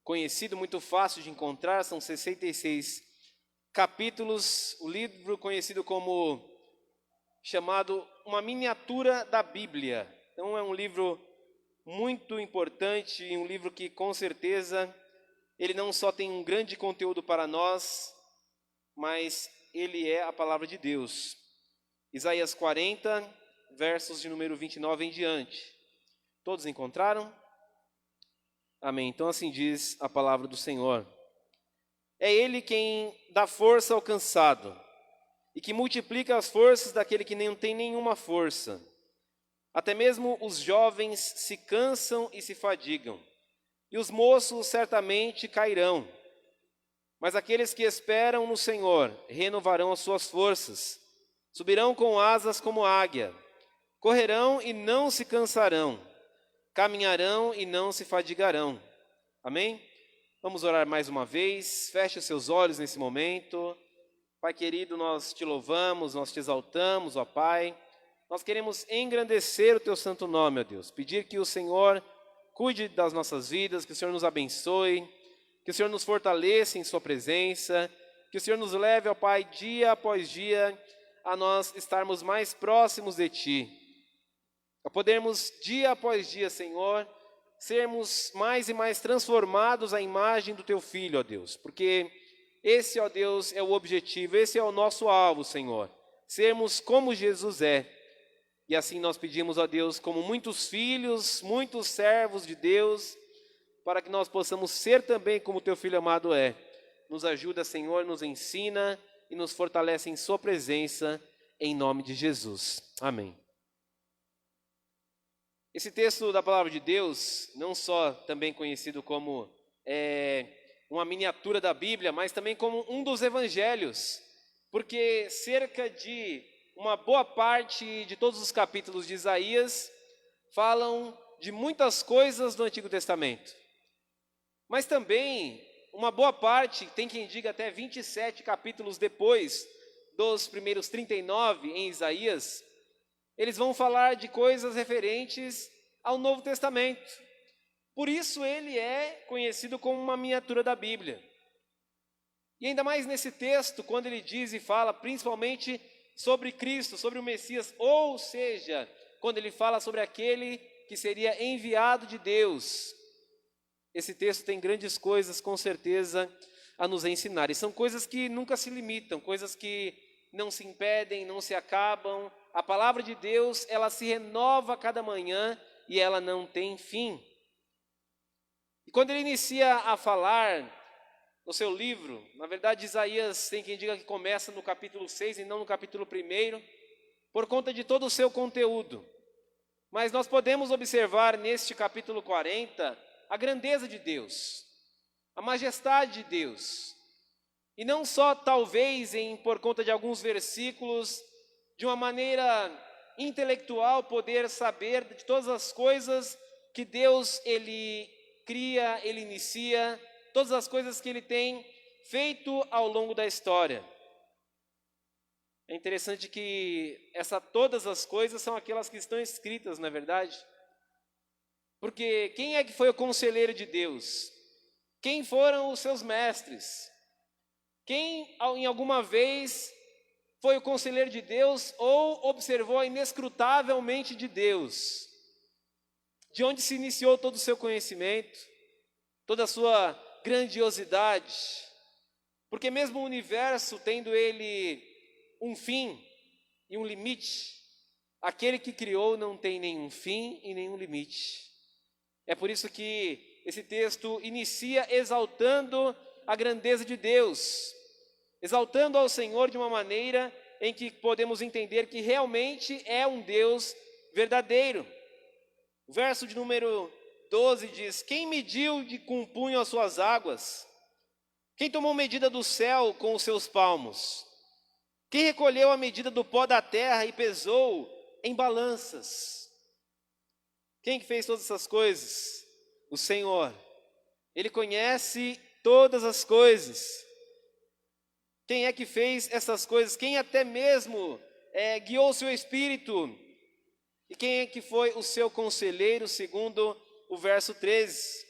conhecido, muito fácil de encontrar, são 66 capítulos, o livro conhecido como, chamado Uma Miniatura da Bíblia. Então é um livro muito importante, um livro que com certeza, ele não só tem um grande conteúdo para nós, mas ele é a palavra de Deus. Isaías 40, versos de número 29 em diante. Todos encontraram? Amém. Então assim diz a palavra do Senhor. É Ele quem dá força ao cansado e que multiplica as forças daquele que não tem nenhuma força. Até mesmo os jovens se cansam e se fadigam, e os moços certamente cairão. Mas aqueles que esperam no Senhor renovarão as suas forças, subirão com asas como águia, correrão e não se cansarão, caminharão e não se fadigarão. Amém? Vamos orar mais uma vez, feche os seus olhos nesse momento. Pai querido, nós te louvamos, nós te exaltamos, ó Pai. Nós queremos engrandecer o teu santo nome, ó Deus. Pedir que o Senhor cuide das nossas vidas, que o Senhor nos abençoe, que o Senhor nos fortaleça em sua presença, que o Senhor nos leve, ó Pai, dia após dia, a nós estarmos mais próximos de Ti. A podermos, dia após dia, Senhor, sermos mais e mais transformados à imagem do Teu Filho, ó Deus. Porque esse, ó Deus, é o objetivo, esse é o nosso alvo, Senhor. Sermos como Jesus é. E assim nós pedimos, ó Deus, como muitos filhos, muitos servos de Deus, para que nós possamos ser também como Teu Filho amado é. Nos ajuda, Senhor, nos ensina e nos fortalece em Sua presença, em nome de Jesus. Amém. Esse texto da palavra de Deus, não só também conhecido como uma miniatura da Bíblia, mas também como um dos evangelhos, porque cerca de uma boa parte de todos os capítulos de Isaías falam de muitas coisas do Antigo Testamento. Mas também uma boa parte, tem quem diga até 27 capítulos depois dos primeiros 39 em Isaías, eles vão falar de coisas referentes ao Novo Testamento. Por isso ele é conhecido como uma miniatura da Bíblia. E ainda mais nesse texto, quando ele diz e fala principalmente sobre Cristo, sobre o Messias, ou seja, quando ele fala sobre aquele que seria enviado de Deus. Esse texto tem grandes coisas, com certeza, a nos ensinar. E são coisas que nunca se limitam, coisas que não se impedem, não se acabam. A palavra de Deus, ela se renova a cada manhã e ela não tem fim. E quando ele inicia a falar no seu livro, na verdade Isaías tem quem diga que começa no capítulo 6 e não no capítulo 1, por conta de todo o seu conteúdo. Mas nós podemos observar neste capítulo 40 a grandeza de Deus, a majestade de Deus. E não só talvez por conta de alguns versículos, de uma maneira intelectual poder saber de todas as coisas que Deus ele cria, ele inicia, todas as coisas que ele tem feito ao longo da história. É interessante que todas as coisas são aquelas que estão escritas, não é verdade? Porque quem é que foi o conselheiro de Deus? Quem foram os seus mestres? Quem em alguma vez foi o conselheiro de Deus ou observou a inescrutavelmente de Deus? De onde se iniciou todo o seu conhecimento, toda a sua grandiosidade? Porque mesmo o universo tendo ele um fim e um limite, aquele que criou não tem nenhum fim e nenhum limite. É por isso que esse texto inicia exaltando a grandeza de Deus, exaltando ao Senhor de uma maneira em que podemos entender que realmente é um Deus verdadeiro. O verso de número 12 diz: quem mediu com um punho as suas águas? Quem tomou medida do céu com os seus palmos? Quem recolheu a medida do pó da terra e pesou em balanças? Quem que fez todas essas coisas? O Senhor. Ele conhece todas as coisas. Quem é que fez essas coisas? Quem até mesmo guiou o seu espírito? E quem é que foi o seu conselheiro, segundo o verso 13?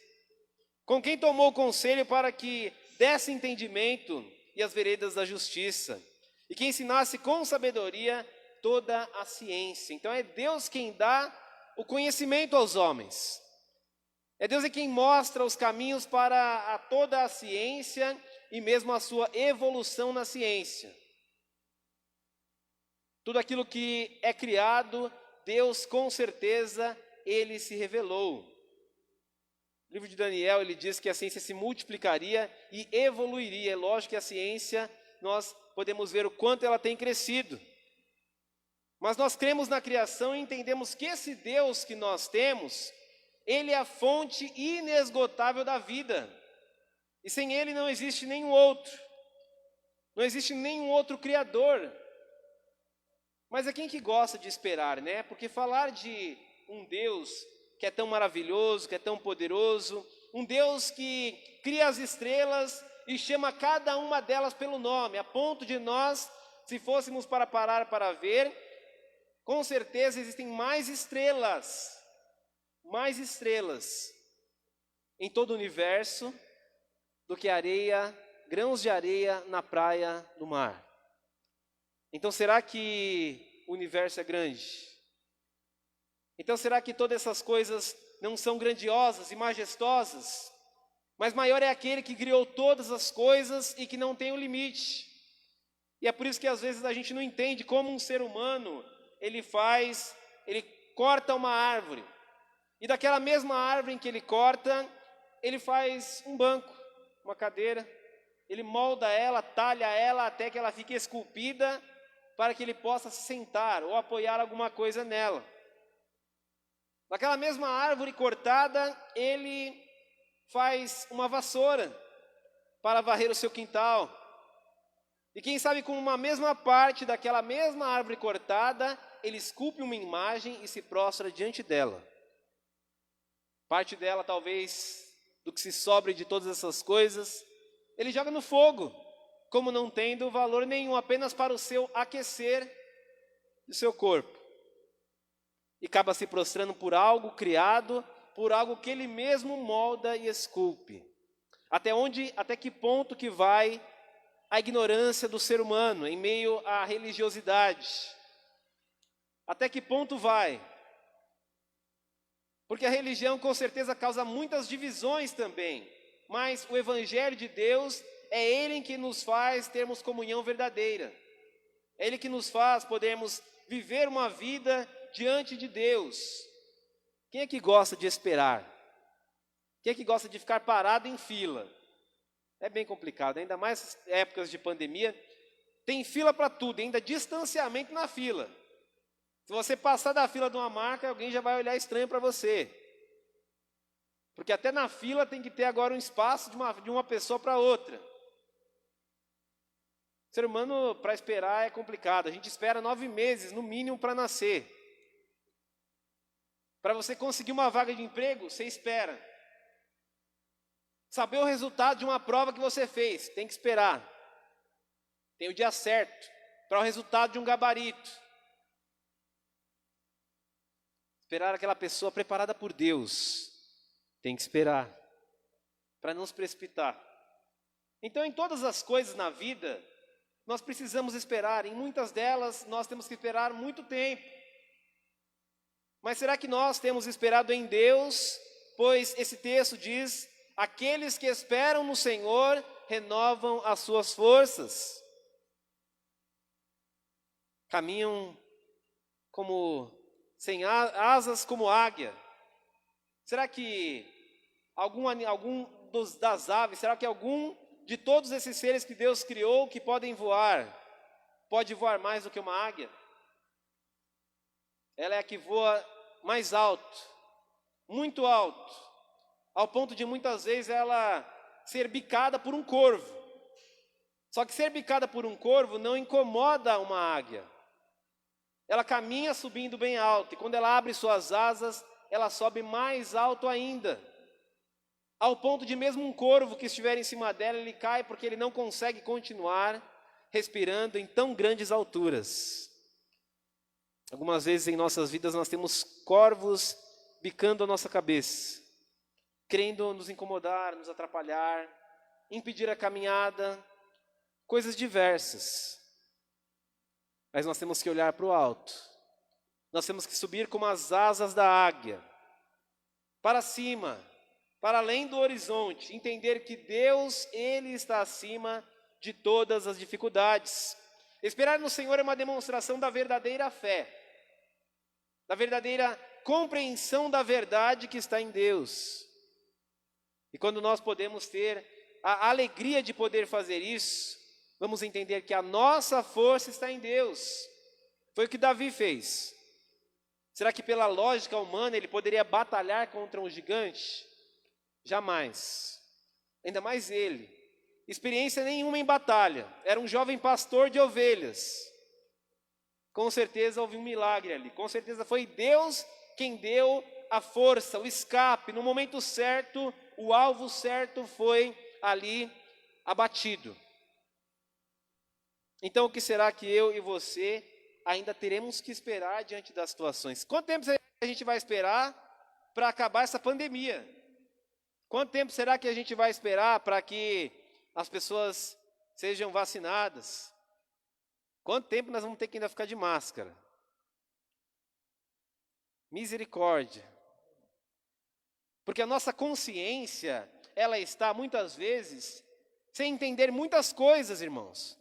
Com quem tomou conselho para que desse entendimento e as veredas da justiça, e que ensinasse com sabedoria toda a ciência. Então é Deus quem dá o conhecimento aos homens. É Deus quem mostra os caminhos para toda a ciência e mesmo a sua evolução na ciência. Tudo aquilo que é criado, Deus com certeza, Ele se revelou. No livro de Daniel, ele diz que a ciência se multiplicaria e evoluiria. É lógico que a ciência, nós podemos ver o quanto ela tem crescido. Mas nós cremos na criação e entendemos que esse Deus que nós temos, Ele é a fonte inesgotável da vida. E sem Ele não existe nenhum outro. Não existe nenhum outro Criador. Mas é quem que gosta de esperar, né? Porque falar de um Deus que é tão maravilhoso, que é tão poderoso, um Deus que cria as estrelas e chama cada uma delas pelo nome, a ponto de nós, se fôssemos para parar para ver, com certeza existem mais estrelas em todo o universo do que areia, grãos de areia na praia do mar. Então será que o universo é grande? Então será que todas essas coisas não são grandiosas e majestosas? Mas maior é aquele que criou todas as coisas e que não tem um limite. E é por isso que às vezes a gente não entende como um ser humano, ele corta uma árvore. E daquela mesma árvore em que ele corta, ele faz um banco, uma cadeira. Ele molda ela, talha ela até que ela fique esculpida para que ele possa se sentar ou apoiar alguma coisa nela. Daquela mesma árvore cortada, ele faz uma vassoura para varrer o seu quintal. E quem sabe com uma mesma parte daquela mesma árvore cortada, ele esculpe uma imagem e se prostra diante dela. Parte dela, talvez, do que se sobre de todas essas coisas, ele joga no fogo, como não tendo valor nenhum, apenas para o seu aquecer do seu corpo. E acaba se prostrando por algo criado, por algo que ele mesmo molda e esculpe. Até que ponto que vai a ignorância do ser humano em meio à religiosidade? Até que ponto vai? Porque a religião com certeza causa muitas divisões também, mas o Evangelho de Deus é Ele que nos faz termos comunhão verdadeira. É Ele que nos faz podermos viver uma vida diante de Deus. Quem é que gosta de esperar? Quem é que gosta de ficar parado em fila? É bem complicado, ainda mais épocas de pandemia. Tem fila para tudo, ainda distanciamento na fila. Se você passar da fila de uma marca, alguém já vai olhar estranho para você. Porque até na fila tem que ter agora um espaço de uma pessoa para outra. O ser humano, para esperar, é complicado. A gente espera 9 meses, no mínimo, para nascer. Para você conseguir uma vaga de emprego, você espera. Saber o resultado de uma prova que você fez, tem que esperar. Tem o dia certo para o resultado de um gabarito. Esperar aquela pessoa preparada por Deus, tem que esperar, para não se precipitar. Então, em todas as coisas na vida, nós precisamos esperar. Em muitas delas, nós temos que esperar muito tempo. Mas será que nós temos esperado em Deus? Pois esse texto diz: aqueles que esperam no Senhor renovam as suas forças. Caminham sem asas como águia. Será que das aves, será que algum de todos esses seres que Deus criou que podem voar, pode voar mais do que uma águia? Ela é a que voa mais alto, muito alto, ao ponto de muitas vezes ela ser bicada por um corvo. Só que ser bicada por um corvo não incomoda uma águia. Ela caminha subindo bem alto, e quando ela abre suas asas, ela sobe mais alto ainda. Ao ponto de mesmo um corvo que estiver em cima dela, ele cai porque ele não consegue continuar respirando em tão grandes alturas. Algumas vezes em nossas vidas nós temos corvos bicando a nossa cabeça, querendo nos incomodar, nos atrapalhar, impedir a caminhada, coisas diversas. Mas nós temos que olhar para o alto. Nós temos que subir como as asas da águia, para cima, para além do horizonte, entender que Deus, Ele está acima de todas as dificuldades. Esperar no Senhor é uma demonstração da verdadeira fé, da verdadeira compreensão da verdade que está em Deus. E quando nós podemos ter a alegria de poder fazer isso, vamos entender que a nossa força está em Deus. Foi o que Davi fez. Será que pela lógica humana ele poderia batalhar contra um gigante? Jamais. Ainda mais ele. Experiência nenhuma em batalha. Era um jovem pastor de ovelhas. Com certeza houve um milagre ali. Com certeza foi Deus quem deu a força, o escape. No momento certo, o alvo certo foi ali abatido. Então, o que será que eu e você ainda teremos que esperar diante das situações? Quanto tempo a gente vai esperar para acabar essa pandemia? Quanto tempo será que a gente vai esperar para que as pessoas sejam vacinadas? Quanto tempo nós vamos ter que ainda ficar de máscara? Misericórdia. Porque a nossa consciência, ela está muitas vezes sem entender muitas coisas, irmãos.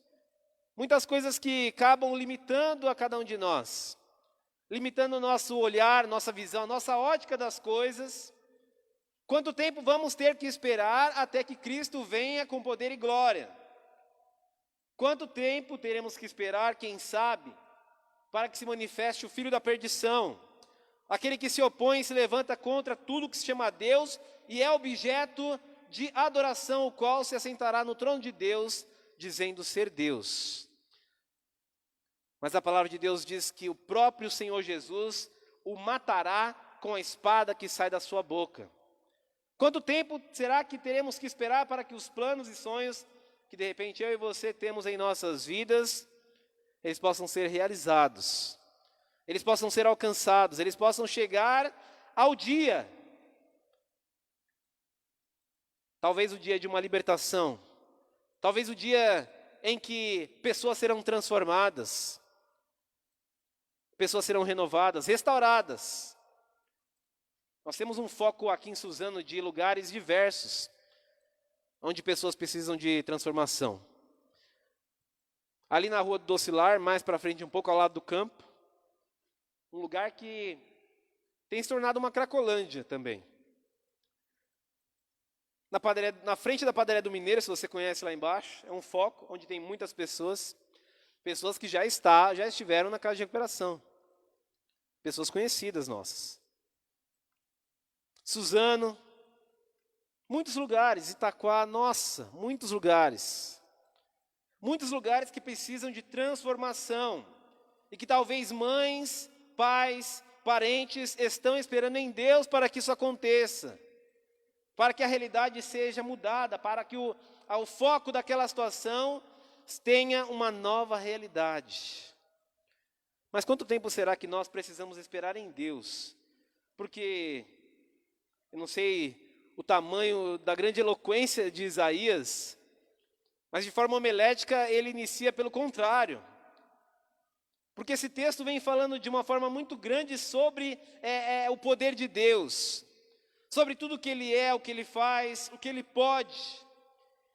Muitas coisas que acabam limitando a cada um de nós. Limitando o nosso olhar, nossa visão, nossa ótica das coisas. Quanto tempo vamos ter que esperar até que Cristo venha com poder e glória? Quanto tempo teremos que esperar, quem sabe, para que se manifeste o filho da perdição? Aquele que se opõe e se levanta contra tudo que se chama Deus e é objeto de adoração, o qual se assentará no trono de Deus, dizendo ser Deus. Mas a palavra de Deus diz que o próprio Senhor Jesus o matará com a espada que sai da sua boca. Quanto tempo será que teremos que esperar para que os planos e sonhos que de repente eu e você temos em nossas vidas, eles possam ser realizados, eles possam ser alcançados, eles possam chegar ao dia? Talvez o dia de uma libertação, talvez o dia em que pessoas serão transformadas, pessoas serão renovadas, restauradas. Nós temos um foco aqui em Suzano de lugares diversos, onde pessoas precisam de transformação. Ali na rua do Docilar, mais para frente um pouco ao lado do campo, um lugar que tem se tornado uma cracolândia também. Na frente da padaria do Mineiro, se você conhece lá embaixo, é um foco onde tem muitas pessoas que já estiveram na casa de recuperação. Pessoas conhecidas nossas. Suzano, muitos lugares, Itaquá, nossa, muitos lugares. Muitos lugares que precisam de transformação. E que talvez mães, pais, parentes estão esperando em Deus para que isso aconteça. Para que a realidade seja mudada, para que o foco daquela situação tenha uma nova realidade. Mas quanto tempo será que nós precisamos esperar em Deus? Porque eu não sei o tamanho da grande eloquência de Isaías, mas de forma homilética ele inicia pelo contrário. Porque esse texto vem falando de uma forma muito grande sobre o poder de Deus, sobre tudo o que Ele é, o que Ele faz, o que Ele pode.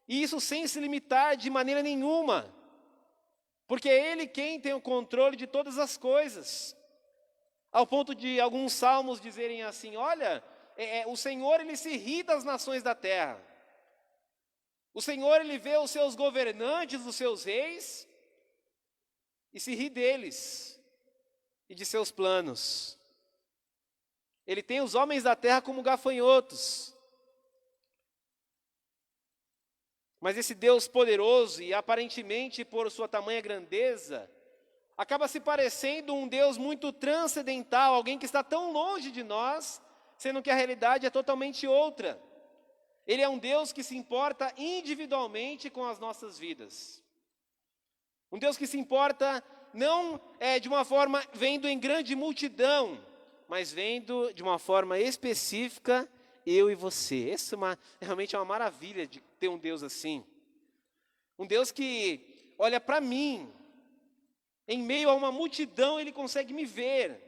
E isso sem se limitar de maneira nenhuma, porque é Ele quem tem o controle de todas as coisas. Ao ponto de alguns salmos dizerem assim, olha, o Senhor Ele se ri das nações da terra. O Senhor Ele vê os seus governantes, os seus reis, e se ri deles e de seus planos. Ele tem os homens da terra como gafanhotos. Mas esse Deus poderoso e aparentemente por sua tamanha grandeza, acaba se parecendo um Deus muito transcendental, alguém que está tão longe de nós, sendo que a realidade é totalmente outra. Ele é um Deus que se importa individualmente com as nossas vidas. Um Deus que se importa não de uma forma vendo em grande multidão, mas vendo de uma forma específica eu e você. Isso realmente é uma maravilha de ter um Deus assim. Um Deus que olha para mim, em meio a uma multidão Ele consegue me ver.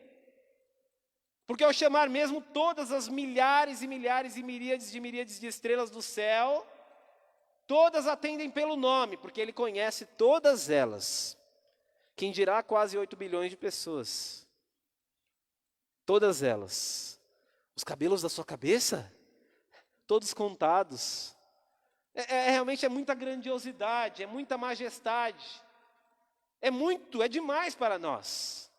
Porque ao chamar mesmo todas as milhares e milhares e miríades de estrelas do céu, todas atendem pelo nome, porque Ele conhece todas elas. Quem dirá quase 8 bilhões de pessoas. Todas elas. Os cabelos da sua cabeça, todos contados. Realmente é muita grandiosidade, é muita majestade. É demais para nós.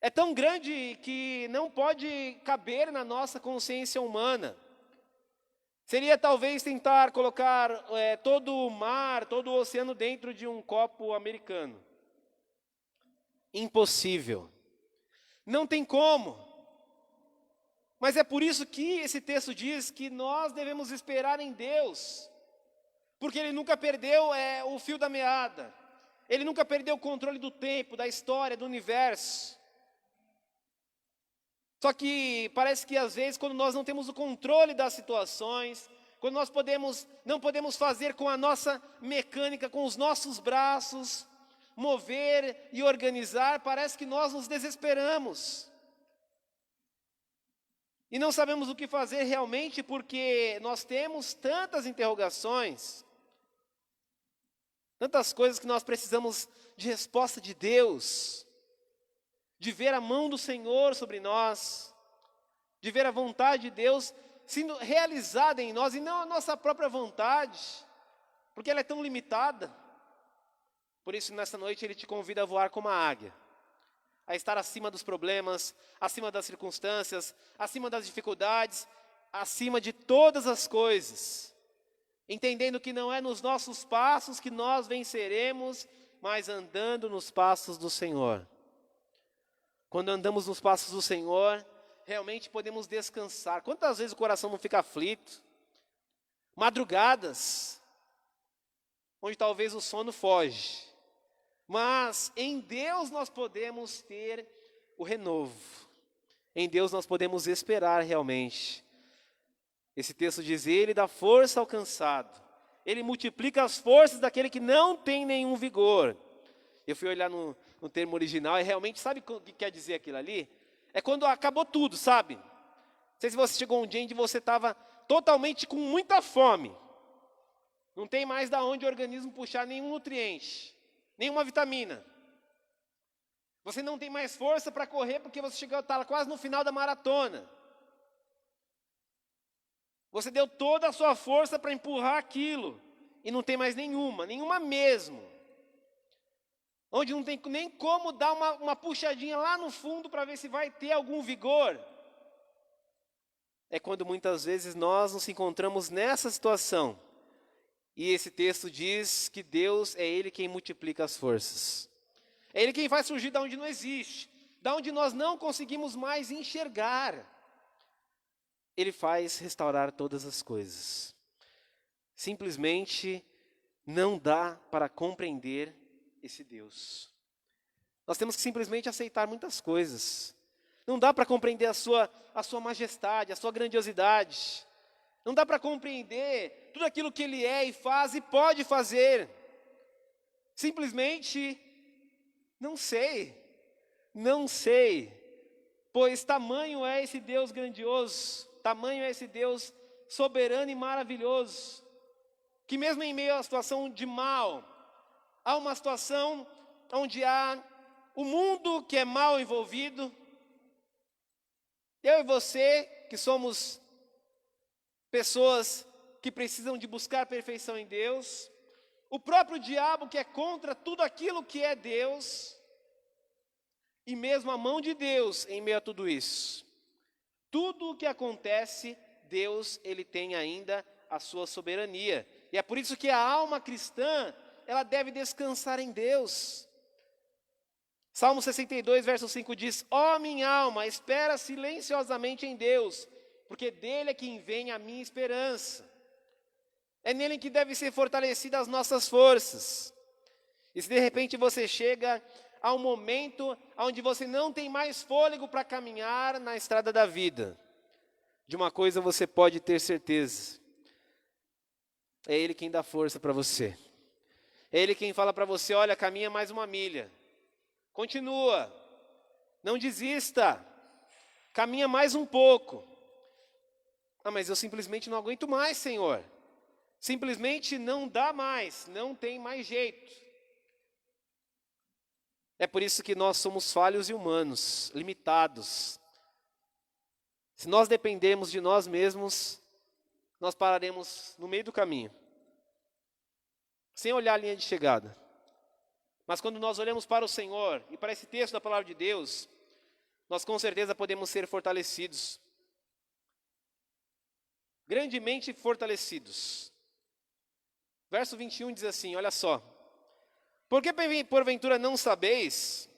É tão grande que não pode caber na nossa consciência humana. Seria talvez tentar colocar todo o mar, todo o oceano dentro de um copo americano. Impossível. Não tem como. Mas é por isso que esse texto diz que nós devemos esperar em Deus. Porque Ele nunca perdeu o fio da meada. Ele nunca perdeu o controle do tempo, da história, do universo. Só que parece que às vezes quando nós não temos o controle das situações, quando nós não podemos fazer com a nossa mecânica, com os nossos braços, mover e organizar, parece que nós nos desesperamos. E não sabemos o que fazer realmente porque nós temos tantas interrogações, tantas coisas que nós precisamos de resposta de Deus, de ver a mão do Senhor sobre nós, de ver a vontade de Deus sendo realizada em nós e não a nossa própria vontade, porque ela é tão limitada. Por isso, nessa noite, Ele te convida a voar como a águia, a estar acima dos problemas, acima das circunstâncias, acima das dificuldades, acima de todas as coisas, entendendo que não é nos nossos passos que nós venceremos, mas andando nos passos do Senhor. Quando andamos nos passos do Senhor, realmente podemos descansar. Quantas vezes o coração não fica aflito? Madrugadas, onde talvez o sono foge. Mas em Deus nós podemos ter o renovo. Em Deus nós podemos esperar realmente. Esse texto diz, Ele dá força ao cansado. Ele multiplica as forças daquele que não tem nenhum vigor. Eu fui olhar no termo original e realmente, sabe o que quer dizer aquilo ali? É quando acabou tudo, sabe? Não sei se você chegou um dia em que você estava totalmente com muita fome. Não tem mais da onde o organismo puxar nenhum nutriente, nenhuma vitamina. Você não tem mais força para correr porque você está quase no final da maratona. Você deu toda a sua força para empurrar aquilo e não tem mais nenhuma mesmo. Onde não tem nem como dar uma puxadinha lá no fundo para ver se vai ter algum vigor. É quando muitas vezes nós nos encontramos nessa situação. E esse texto diz que Deus é Ele quem multiplica as forças. É Ele quem faz surgir da onde não existe, da onde nós não conseguimos mais enxergar. Ele faz restaurar todas as coisas. Simplesmente não dá para compreender esse Deus. Nós temos que simplesmente aceitar muitas coisas. Não dá para compreender a sua majestade, a sua grandiosidade. Não dá para compreender tudo aquilo que Ele é e faz e pode fazer. Simplesmente não sei, pois tamanho é esse Deus grandioso, tamanho é esse Deus soberano e maravilhoso, que mesmo em meio à situação de mal, há uma situação onde há o mundo que é mal envolvido, eu e você, que somos pessoas que precisam de buscar perfeição em Deus, o próprio diabo que é contra tudo aquilo que é Deus, e mesmo a mão de Deus em meio a tudo isso. Tudo o que acontece, Deus, Ele tem ainda a sua soberania. E é por isso que a alma cristã, ela deve descansar em Deus. Salmo 62, verso 5 diz, ó minha alma, espera silenciosamente em Deus, porque dele é quem vem a minha esperança. É nele que devem ser fortalecidas as nossas forças. E se de repente você chega a um momento onde você não tem mais fôlego para caminhar na estrada da vida, de uma coisa você pode ter certeza: é Ele quem dá força para você. É Ele quem fala para você: olha, caminha mais uma milha, continua, não desista, caminha mais um pouco. Ah, mas eu simplesmente não aguento mais, Senhor. Simplesmente não dá mais, não tem mais jeito. É por isso que nós somos falhos e humanos, limitados. Se nós dependermos de nós mesmos, nós pararemos no meio do caminho, sem olhar a linha de chegada. Mas quando nós olhamos para o Senhor e para esse texto da palavra de Deus, nós com certeza podemos ser fortalecidos. Grandemente fortalecidos. Verso 21 diz assim, olha só: porque porventura não sabeis,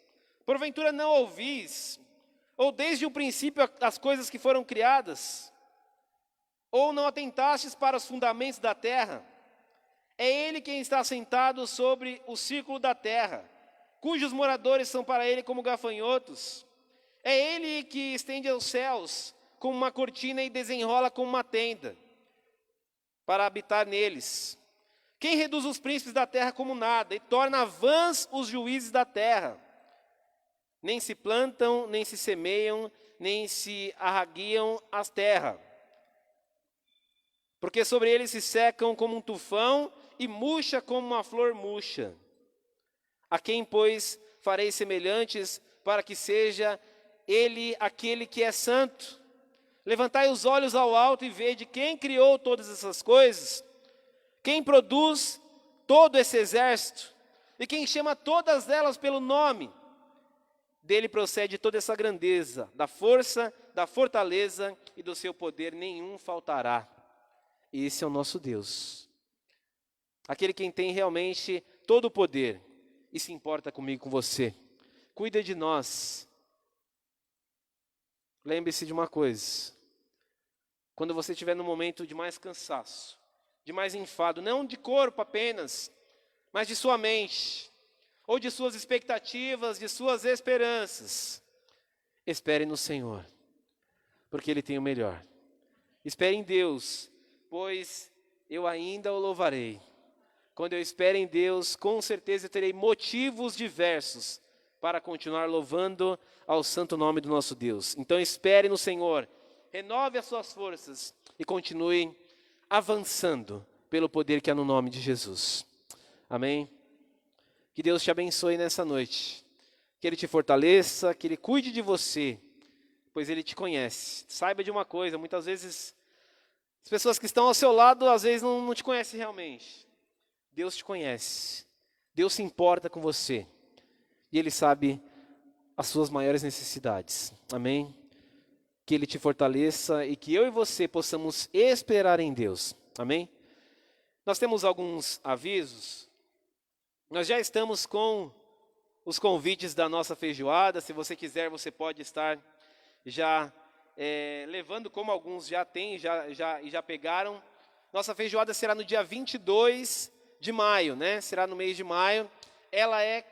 porventura não ouvis, ou desde o princípio as coisas que foram criadas, ou não atentastes para os fundamentos da terra? É Ele quem está sentado sobre o círculo da terra, cujos moradores são para Ele como gafanhotos. É Ele que estende os céus como uma cortina e desenrola como uma tenda, para habitar neles. Quem reduz os príncipes da terra como nada, e torna vãs os juízes da terra. Nem se plantam, nem se semeiam, nem se arragueiam as terras. Porque sobre eles se secam como um tufão, e murcha como uma flor murcha. A quem, pois, farei semelhantes, para que seja Ele aquele que é santo? Levantai os olhos ao alto e vede quem criou todas essas coisas, quem produz todo esse exército, e quem chama todas elas pelo nome. Dele procede toda essa grandeza, da força, da fortaleza e do seu poder nenhum faltará. E esse é o nosso Deus. Aquele quem tem realmente todo o poder e se importa comigo, com você. Cuida de nós. Lembre-se de uma coisa: quando você estiver no momento de mais cansaço, de mais enfado, não de corpo apenas, mas de sua mente, ou de suas expectativas, de suas esperanças, espere no Senhor, porque Ele tem o melhor. Espere em Deus, pois eu ainda o louvarei. Quando eu espero em Deus, com certeza eu terei motivos diversos para continuar louvando ao santo nome do nosso Deus. Então espere no Senhor, renove as suas forças e continue avançando pelo poder que há no nome de Jesus. Amém? Que Deus te abençoe nessa noite, que Ele te fortaleça, que Ele cuide de você, pois Ele te conhece. Saiba de uma coisa: muitas vezes as pessoas que estão ao seu lado, às vezes não te conhecem realmente. Deus te conhece, Deus se importa com você, e Ele sabe as suas maiores necessidades. Amém? Que Ele te fortaleça e que eu e você possamos esperar em Deus. Amém? Nós temos alguns avisos. Nós já estamos com os convites da nossa feijoada. Se você quiser, você pode estar já levando, como alguns já têm, já pegaram. Nossa feijoada será no dia 22 de maio, né? Será no mês de maio. Ela é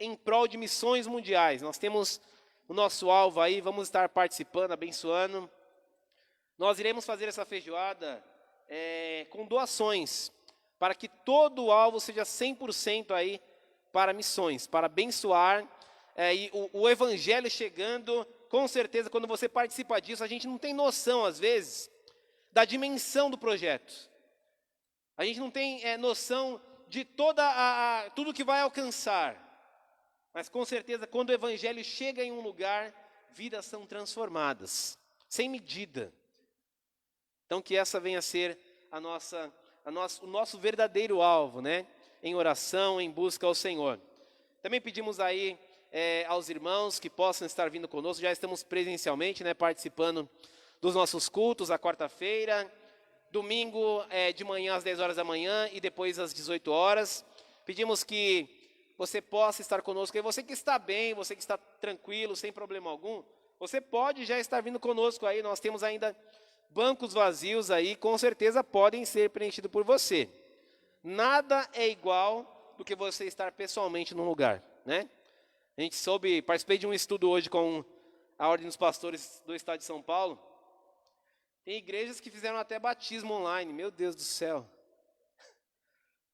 em prol de missões mundiais. Nós temos o nosso alvo aí, vamos estar participando, abençoando. Nós iremos fazer essa feijoada com doações, para que todo o alvo seja 100% aí para missões, para abençoar, e o evangelho chegando. Com certeza, quando você participa disso, a gente não tem noção, às vezes, da dimensão do projeto. A gente não tem noção de tudo que vai alcançar. Mas com certeza, quando o evangelho chega em um lugar, vidas são transformadas, sem medida. Então que essa venha a ser o nosso verdadeiro alvo, né? Em oração, em busca ao Senhor. Também pedimos aí aos irmãos que possam estar vindo conosco. Já estamos presencialmente, né, participando dos nossos cultos, a quarta-feira. Domingo de manhã às 10 horas da manhã e depois às 18 horas. Pedimos que você possa estar conosco. E você que está bem, você que está tranquilo, sem problema algum, você pode já estar vindo conosco aí. Nós temos ainda bancos vazios aí, com certeza podem ser preenchidos por você. Nada é igual do que você estar pessoalmente num lugar, né? A gente participei de um estudo hoje com a Ordem dos Pastores do Estado de São Paulo. Tem igrejas que fizeram até batismo online, meu Deus do céu.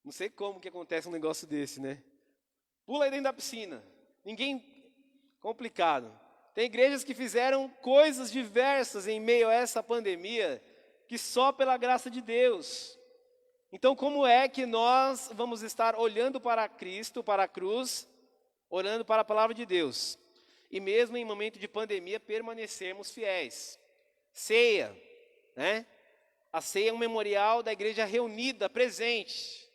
Não sei como que acontece um negócio desse, né? Pula aí dentro da piscina. Complicado. Tem igrejas que fizeram coisas diversas em meio a essa pandemia, que só pela graça de Deus. Então, como é que nós vamos estar olhando para Cristo, para a cruz, olhando para a palavra de Deus? E mesmo em momento de pandemia, permanecermos fiéis. Ceia, né? A ceia é um memorial da igreja reunida, presente.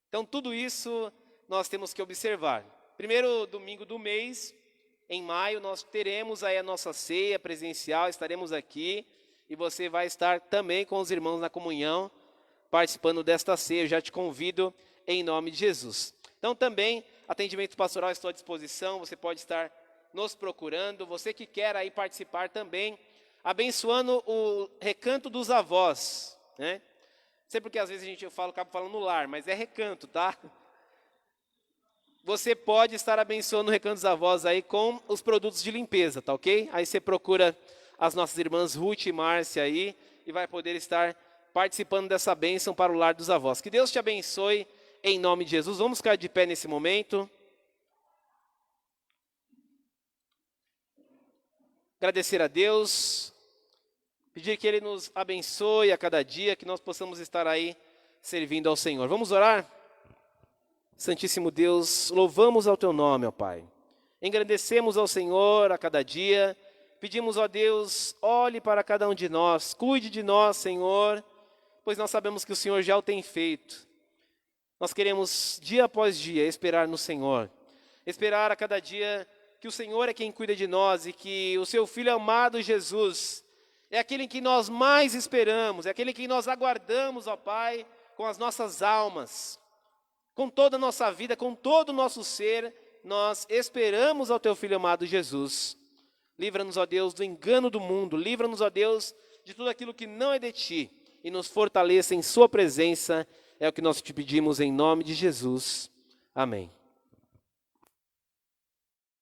Então, tudo isso nós temos que observar. Primeiro domingo do mês, em maio, nós teremos aí a nossa ceia presencial, estaremos aqui. E você vai estar também com os irmãos na comunhão, participando desta ceia. Eu já te convido em nome de Jesus. Então, também, atendimento pastoral, estou à disposição. Você pode estar nos procurando. Você que quer aí participar também, abençoando o recanto dos avós, né? Sei porque às vezes acaba falando no lar, mas é recanto, tá? Você pode estar abençoando o recanto dos avós aí com os produtos de limpeza, tá ok? Aí você procura as nossas irmãs Ruth e Márcia aí e vai poder estar participando dessa bênção para o lar dos avós. Que Deus te abençoe em nome de Jesus. Vamos ficar de pé nesse momento. Agradecer a Deus. Pedir que Ele nos abençoe a cada dia, que nós possamos estar aí servindo ao Senhor. Vamos orar? Santíssimo Deus, louvamos ao Teu nome, ó Pai. Engrandecemos ao Senhor a cada dia. Pedimos, ó Deus, olhe para cada um de nós. Cuide de nós, Senhor, pois nós sabemos que o Senhor já o tem feito. Nós queremos, dia após dia, esperar no Senhor. Esperar a cada dia que o Senhor é quem cuida de nós e que o Seu Filho amado Jesus é aquele em que nós mais esperamos, é aquele em que nós aguardamos, ó Pai, com as nossas almas, com toda a nossa vida, com todo o nosso ser, nós esperamos ao Teu Filho amado Jesus. Livra-nos, ó Deus, do engano do mundo, livra-nos, ó Deus, de tudo aquilo que não é de Ti, e nos fortaleça em Sua presença, é o que nós te pedimos em nome de Jesus. Amém.